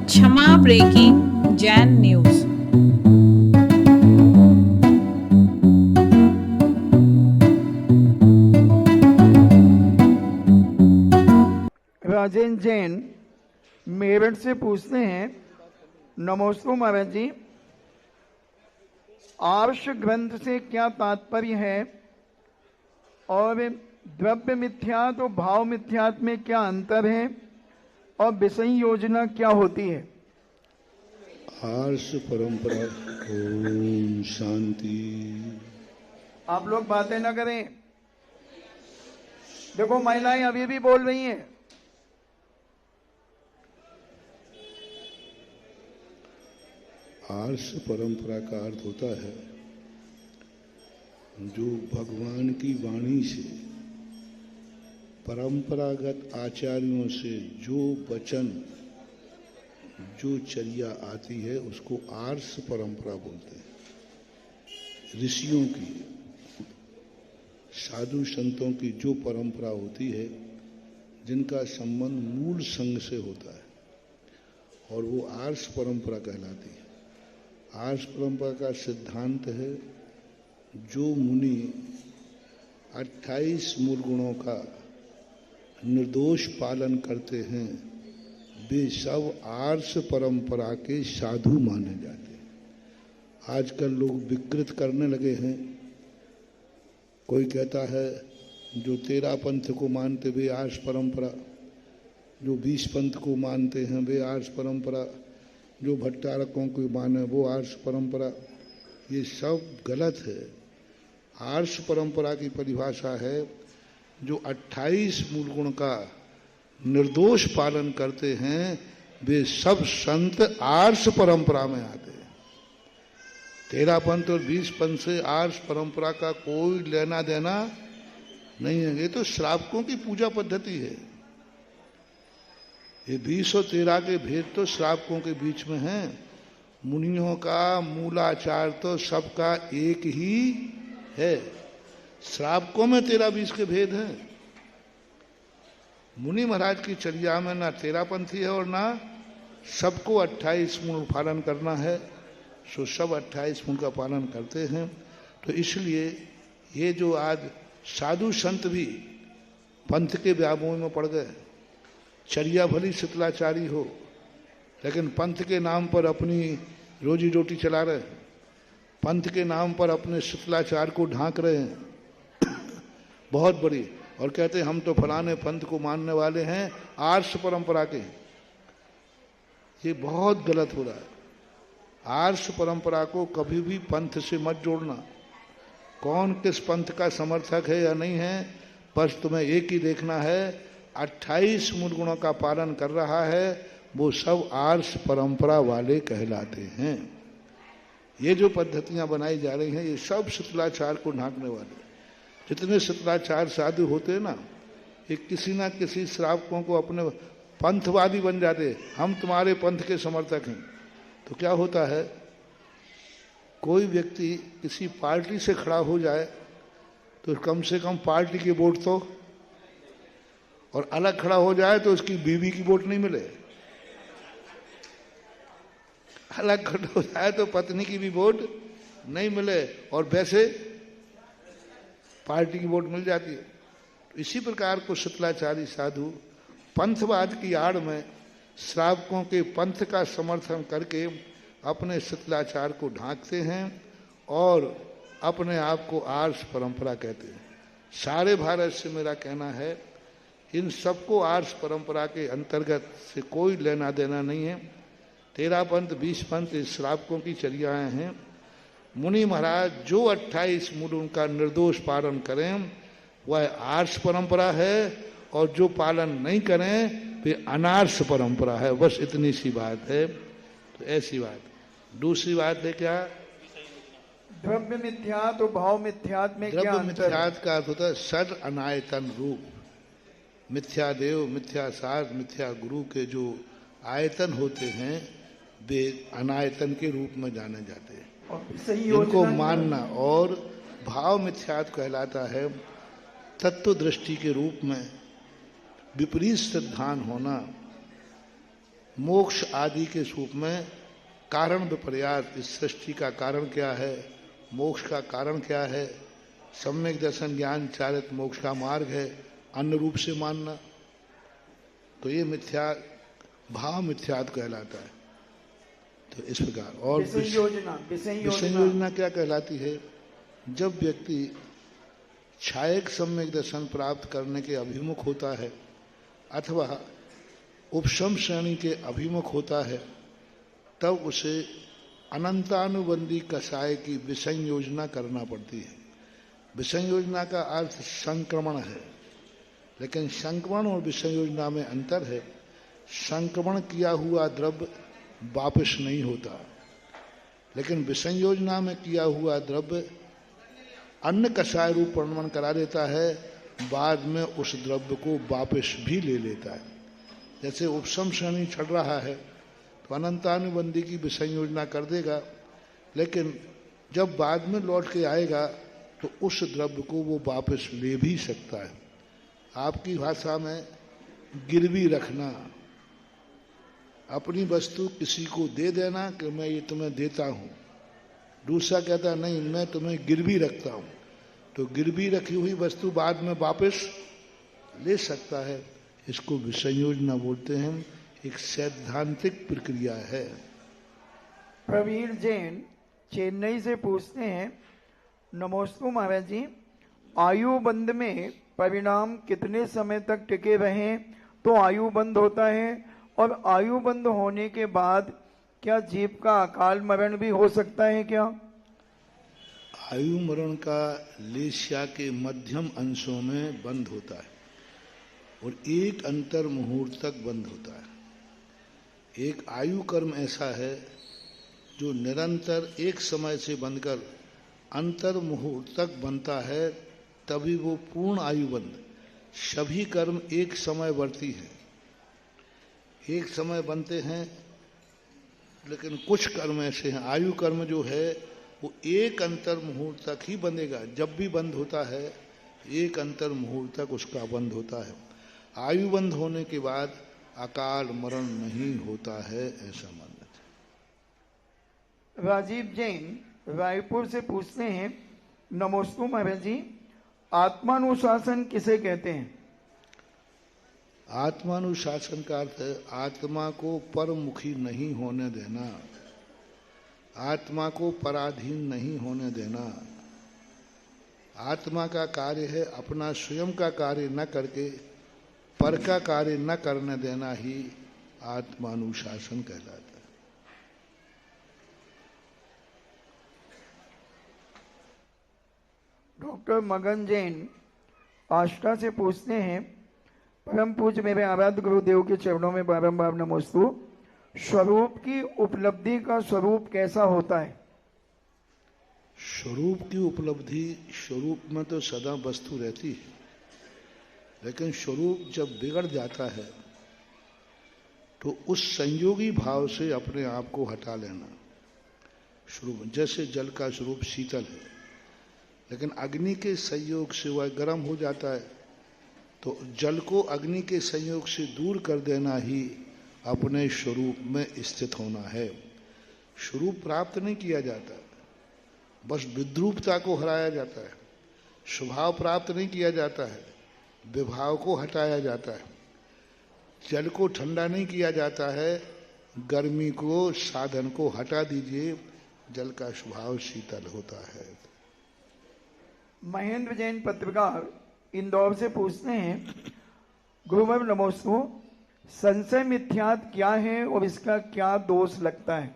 क्षमा breaking Jain news. Rajendra Jain Meerut से पूछते हैं, नमोस्तु महाराज जी, आर्ष ग्रंथ से क्या तात्पर्य है और द्रव्य मिथ्यात्व और भाव मिथ्यात्व में क्या अंतर है और विषय योजना क्या होती है? आर्ष परंपरा। ओम शांति। आप लोग बातें ना करें। देखो महिलाएं अभी भी बोल रही हैं। आर्ष परंपरा का अर्थ होता है जो भगवान की वाणी से, परंपरागत आचार्यों से जो वचन, जो चर्या आती है उसको आर्ष परंपरा बोलते हैं। ऋषियों की, साधु संतों की जो परंपरा होती है, जिनका संबंध मूल संग से होता है, और वो आर्ष परंपरा कहलाती है। आर्ष परंपरा का सिद्धांत है जो मुनि 28 मूल गुणों का निर्दोष पालन करते हैं, वे सब आर्ष परंपरा के साधु माने जाते हैं। आजकल लोग विकृत करने लगे हैं। कोई कहता है जो 13 पंथ को मानते वे आर्ष परंपरा, जो 20 पंथ को मानते हैं वे आर्ष परंपरा, जो भट्टारकों को माने वो आर्ष परंपरा। ये सब गलत है। आर्ष परंपरा की परिभाषा है जो 28 मूल गुण का निर्दोष पालन करते हैं, वे सब संत आर्ष परंपरा में आते हैं। 13 पंथ और 20 पंथ से आर्ष परंपरा का कोई लेना देना नहीं है। ये तो श्रावकों की पूजा पद्धति है। ये 20 और 13 के भेद तो श्रावकों के बीच में है। मुनियों का मूलाचार तो सबका एक ही है। श्रावकों में 13-20 के भेद हैं। मुनि महाराज की चर्या में ना 13 पंथी है और ना सबको 28 मूल पालन करना है। सो सब 28 मूल का पालन करते हैं। तो इसलिए ये जो आज साधु संत भी पंथ के व्यामोह में पड़ गए, चर्या भली शीतलाचारी हो लेकिन पंथ के नाम पर अपनी रोजी रोटी चला रहे हैं, पंथ के नाम पर अपने शीतलाचार को ढांक रहे हैं बहुत बड़ी, और कहते हैं हम तो फलाने पंथ को मानने वाले हैं, आर्ष परंपरा के। ये बहुत गलत हो रहा है। आर्ष परंपरा को कभी भी पंथ से मत जोड़ना। कौन किस पंथ का समर्थक है या नहीं है, बस तुम्हें एक ही देखना है, 28 मूल गुणों का पालन कर रहा है, वो सब आर्ष परंपरा वाले कहलाते हैं। ये जो पद्धतियां बनाई जा रही हैं ये सब शीतलाचार को ढांकने वाले। जितने शीतलाचार साधु होते हैं ना, ये किसी ना किसी श्रावकों को अपने पंथवादी बन जाते, हम तुम्हारे पंथ के समर्थक हैं। तो क्या होता है, कोई व्यक्ति किसी पार्टी से खड़ा हो जाए तो कम से कम पार्टी की वोट तो, और अलग खड़ा हो जाए तो उसकी बीवी की वोट नहीं मिले, अलग खड़ा हो जाए तो पत्नी की भी वोट नहीं मिले, और वैसे पार्टी की वोट मिल जाती है। तो इसी प्रकार को शीतलाचारी साधु पंथवाद की आड़ में श्रावकों के पंथ का समर्थन करके अपने शीतलाचार को ढांकते हैं और अपने आप को आर्ष परंपरा कहते हैं। सारे भारत से मेरा कहना है, इन सबको आर्ष परंपरा के अंतर्गत से कोई लेना देना नहीं है। 13 पंथ 20 पंथ श्रावकों की चर्याएं हैं। मुनि महाराज जो 28 मूल उनका निर्दोष पालन करें वह आर्ष परंपरा है, और जो पालन नहीं करें वे अनार्ष परंपरा है। बस इतनी सी बात है। तो ऐसी बात। दूसरी बात है क्या, द्रव्य मिथ्यात्व और भाव मिथ्यात्व में क्या द्रव्य अंतर है? मिथ्यात्व का अर्थ होता है सद अनायतन रूप। मिथ्या देव, मिथ्या सार, मिथ्या गुरु के जो आयतन होते हैं वे अनायतन के रूप में जाने जाते हैं, इनको मानना। और भाव मिथ्यात्व कहलाता है तत्व दृष्टि के रूप में विपरीत सिद्धांत होना, मोक्ष आदि के रूप में कारण विपर्यास, इस सृष्टि का कारण क्या है, मोक्ष का कारण क्या है, सम्यक दर्शन ज्ञान चारित मोक्ष का मार्ग है, अन्य रूप से मानना, तो ये मिथ्या भाव मिथ्यात्व कहलाता है। तो इस प्रकार और विषय योजना क्या कहलाती है? जब व्यक्ति छायक सम्यक दर्शन प्राप्त करने के अभिमुख होता है अथवा उपशम श्रेणी के अभिमुख होता है, तब उसे अनंतानुबंधी कषाय की विषय योजना करना पड़ती है। विषय योजना का अर्थ संक्रमण है, लेकिन संक्रमण और विषय योजना में अंतर है। संक्रमण किया हुआ द्रव्य वापस नहीं होता, लेकिन विषय योजना में किया हुआ द्रव्य अन्न कषाय रूप परिणमन करा देता है, बाद में उस द्रव्य को वापस भी ले लेता है। जैसे उपशम श्रेणी चढ़ रहा है तो अनंतानुबंधी की विषय योजना कर देगा, लेकिन जब बाद में लौट के आएगा तो उस द्रव्य को वो वापस ले भी सकता है। आपकी भाषा में गिरवी रखना, अपनी वस्तु किसी को दे देना कि मैं ये तुम्हें देता हूँ, दूसरा कहता नहीं मैं तुम्हें गिरवी रखता हूँ, तो गिरवी रखी हुई वस्तु बाद में वापस ले सकता है। इसको विषय योजना बोलते हैं, एक सैद्धांतिक प्रक्रिया है। प्रवीण जैन चेन्नई से पूछते हैं, नमोस्तु महाराज जी, आयु बंध में परिणाम कितने समय तक टिके रहें तो आयु बंध होता है, और आयु बंध होने के बाद क्या जीव का अकाल मरण भी हो सकता है क्या? आयु मरण का लेस्या के मध्यम अंशों में बंद होता है और एक अंतर मुहूर्त तक बंद होता है। एक आयु कर्म ऐसा है जो निरंतर एक समय से बनकर अंतर मुहूर्त तक बनता है, तभी वो पूर्ण आयु बंध। सभी कर्म एक समय बढ़ती हैं, एक समय बनते हैं, लेकिन कुछ कर्म ऐसे हैं, आयु कर्म जो है वो एक अंतर मुहूर्त तक ही बंधेगा। जब भी बंद होता है एक अंतर मुहूर्त तक उसका बंद होता है। आयु बंद होने के बाद अकाल मरण नहीं होता है, ऐसा मानना चाहिए। राजीव जैन रायपुर से पूछते हैं, नमोस्तु महाराज जी, आत्मानुशासन किसे कहते हैं? आत्मानुशासन का अर्थ है आत्मा को परमुखी नहीं होने देना, आत्मा को पराधीन नहीं होने देना। आत्मा का कार्य है अपना स्वयं का कार्य न करके पर का कार्य न करने देना ही आत्मानुशासन कहलाता है। डॉक्टर मगन जैन आष्टा से पूछते हैं, परम पूज्य मेरे आराध्य गुरुदेव के चरणों में बारंबार नमोस्तु, स्वरूप की उपलब्धि का स्वरूप कैसा होता है? स्वरूप की उपलब्धि, स्वरूप में तो सदा वस्तु रहती है, लेकिन स्वरूप जब बिगड़ जाता है तो उस संयोगी भाव से अपने आप को हटा लेना। स्वरूप जैसे जल का स्वरूप शीतल है, लेकिन अग्नि के संयोग से वह गर्म हो जाता है, तो जल को अग्नि के संयोग से दूर कर देना ही अपने स्वरूप में स्थित होना है। स्वरूप प्राप्त नहीं किया जाता, बस विद्रूपता को हराया जाता है। स्वभाव प्राप्त नहीं किया जाता है, विभाव को हटाया जाता है। जल को ठंडा नहीं किया जाता है, गर्मी को साधन को हटा दीजिए, जल का स्वभाव शीतल होता है। महेंद्र जैन पत्रकार इंदौर से पूछते हैं, गुरुवर नमोस्तु, संशय मिथ्यात्व क्या है और इसका क्या दोष लगता है?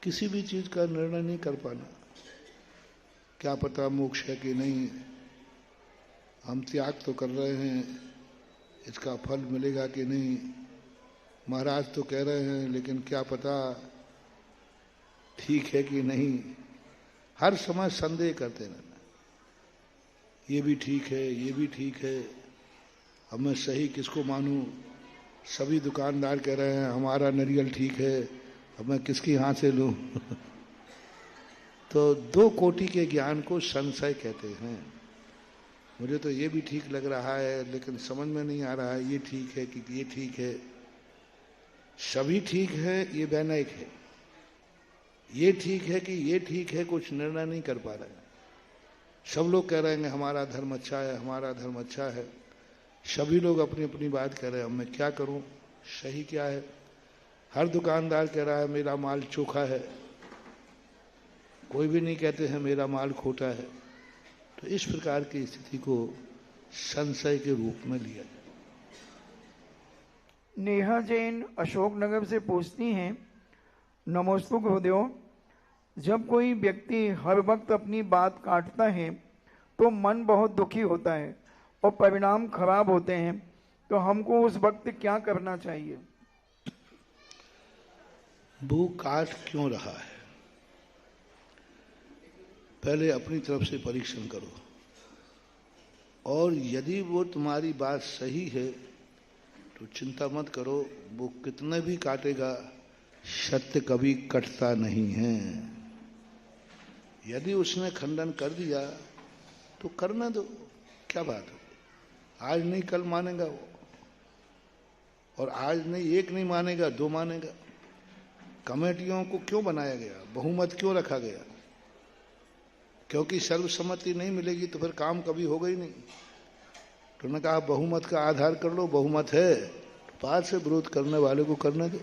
किसी भी चीज का निर्णय नहीं कर पाना, क्या पता मोक्ष है कि नहीं, हम त्याग तो कर रहे हैं, इसका फल मिलेगा कि नहीं, महाराज तो कह रहे हैं लेकिन क्या पता ठीक है कि नहीं। हर समय संदेह करते रहना, ये भी ठीक है, ये भी ठीक है, अब मैं सही किसको मानूं। सभी दुकानदार कह रहे हैं हमारा नारियल ठीक है, अब मैं किसकी हाथ से लूं। तो दो कोटि के ज्ञान को संशय कहते हैं। मुझे तो ये भी ठीक लग रहा है लेकिन समझ में नहीं आ रहा है ये ठीक है कि ये ठीक है। सभी ठीक है ये वैनयिक है, ये ठीक है कि ये ठीक है कुछ निर्णय नहीं कर पा रहे हैं। सब लोग कह रहे हैं हमारा धर्म अच्छा है, हमारा धर्म अच्छा है, सभी लोग अपनी अपनी बात कह रहे हैं, अब मैं क्या करूं, सही क्या है। हर दुकानदार कह रहा है मेरा माल चोखा है, कोई भी नहीं कहते हैं मेरा माल खोटा है। तो इस प्रकार की स्थिति को संशय के रूप में लिया जाए। नेहा जैन अशोकनगर से पूछती हैं, नमोस्तु गुरुदेव, जब कोई व्यक्ति हर वक्त अपनी बात काटता है तो मन बहुत दुखी होता है और परिणाम खराब होते हैं, तो हमको उस वक्त क्या करना चाहिए? वो काट क्यों रहा है, पहले अपनी तरफ से परीक्षण करो, और यदि वो तुम्हारी बात सही है तो चिंता मत करो, वो कितने भी काटेगा सत्य कभी कटता नहीं है। यदि उसने खंडन कर दिया तो करने दो, क्या बात है। आज नहीं कल मानेगा वो, और आज नहीं एक नहीं मानेगा, दो मानेगा। कमेटियों को क्यों बनाया गया, बहुमत क्यों रखा गया? क्योंकि सर्वसम्मति नहीं मिलेगी तो फिर काम कभी होगा ही नहीं। तो उन्होंने कहा बहुमत का आधार कर लो, बहुमत है तो पार से विरोध करने वाले को करने दो।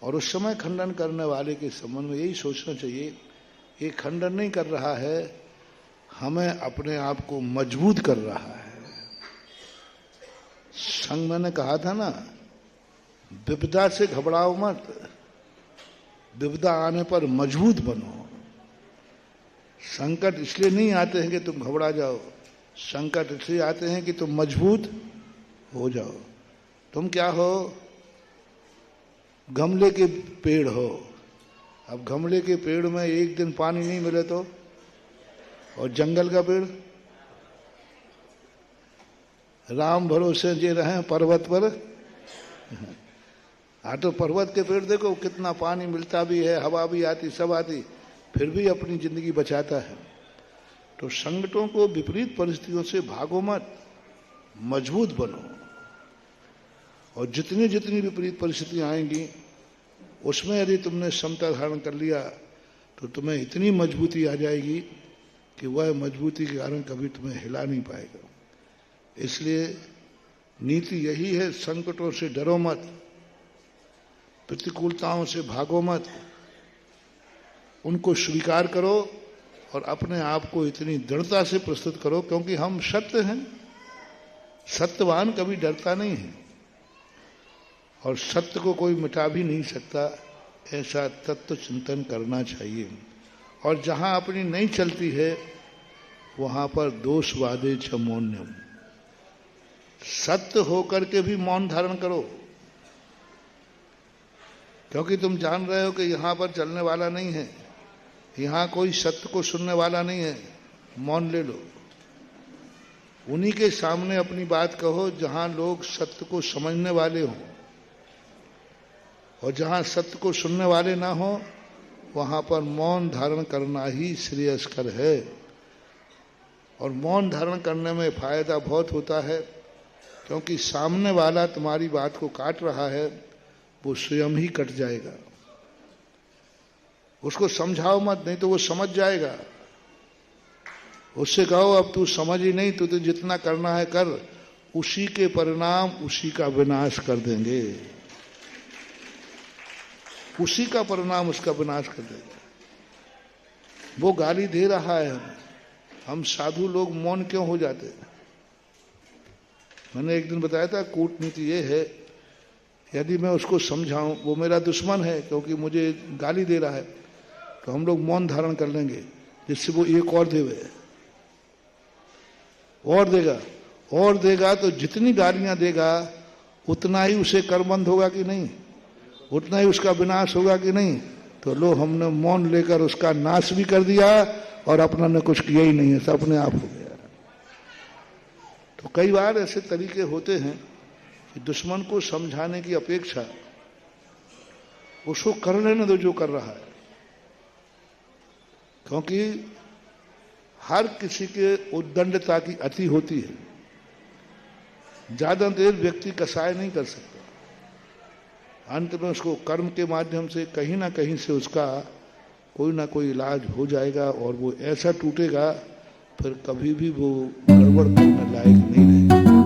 और उस समय खंडन करने वाले के संबंध में यही सोचना चाहिए, ये खंडन नहीं कर रहा है, हमें अपने आप को मजबूत कर रहा है। संग मैंने कहा था ना, विपदा से घबराओ मत, विपदा आने पर मजबूत बनो। संकट इसलिए नहीं आते हैं कि तुम घबरा जाओ, संकट इसलिए आते हैं कि तुम मजबूत हो जाओ। तुम क्या हो, गमले के पेड़ हो। अब गमले के पेड़ में एक दिन पानी नहीं मिले तो, और जंगल का पेड़ राम भरोसे जे रहे पर्वत पर। हाँ, तो पर्वत के पेड़ देखो कितना पानी मिलता भी है, हवा भी आती, सब आती, फिर भी अपनी जिंदगी बचाता है। तो संकटों को, विपरीत परिस्थितियों से भागो मत, मजबूत बनो। और जितनी जितनी विपरीत परिस्थितियां आएंगी उसमें यदि तुमने समता धारण कर लिया तो तुम्हें इतनी मजबूती आ जाएगी कि वह मजबूती के कारण कभी तुम्हें हिला नहीं पाएगा। इसलिए नीति यही है, संकटों से डरो मत, प्रतिकूलताओं से भागो मत, उनको स्वीकार करो और अपने आप को इतनी दृढ़ता से प्रस्तुत करो, क्योंकि हम सत्य हैं। सत्यवान कभी डरता नहीं है और सत्य को कोई मिटा भी नहीं सकता, ऐसा तत्व चिंतन करना चाहिए। और जहां अपनी नहीं चलती है वहां पर दोषवादे च मौन्यम, सत्य होकर के भी मौन धारण करो, क्योंकि तुम जान रहे हो कि यहां पर चलने वाला नहीं है, यहां कोई सत्य को सुनने वाला नहीं है। मौन ले लो, उन्हीं के सामने अपनी बात कहो जहां लोग सत्य को समझने वाले हों, और जहां सत्य को सुनने वाले ना हो वहां पर मौन धारण करना ही श्रेयस्कर है। और मौन धारण करने में फायदा बहुत होता है, क्योंकि सामने वाला तुम्हारी बात को काट रहा है, वो स्वयं ही कट जाएगा। उसको समझाओ मत, नहीं तो वो समझ जाएगा। उससे कहो अब तू समझ ही नहीं, तो जितना करना है कर, उसी के परिणाम उसी का विनाश कर देंगे, उसी का परिणाम उसका विनाश कर देगा। वो गाली दे रहा है हमें, हम साधु लोग मौन क्यों हो जाते हैं? मैंने एक दिन बताया था, कूटनीति ये है, यदि मैं उसको समझाऊं, वो मेरा दुश्मन है क्योंकि मुझे गाली दे रहा है, तो हम लोग मौन धारण कर लेंगे, जिससे वो एक और देवे, और देगा, और देगा, तो जितनी गालियां देगा उतना ही उसे कर्मबंध होगा कि नहीं, उतना ही उसका विनाश होगा कि नहीं। तो लो, हमने मौन लेकर उसका नाश भी कर दिया और अपना ने कुछ किया ही नहीं है, सब अपने आप हो गया। तो कई बार ऐसे तरीके होते हैं कि दुश्मन को समझाने की अपेक्षा उसको कर लेने दो जो कर रहा है, क्योंकि हर किसी के उद्दंडता की अति होती है। ज्यादा देर व्यक्ति कसाय नहीं कर सकता। अंत में उसको कर्म के माध्यम से कहीं ना कहीं से उसका कोई ना कोई इलाज हो जाएगा और वो ऐसा टूटेगा फिर कभी भी वो गड़बड़ करने लायक नहीं रहेगा।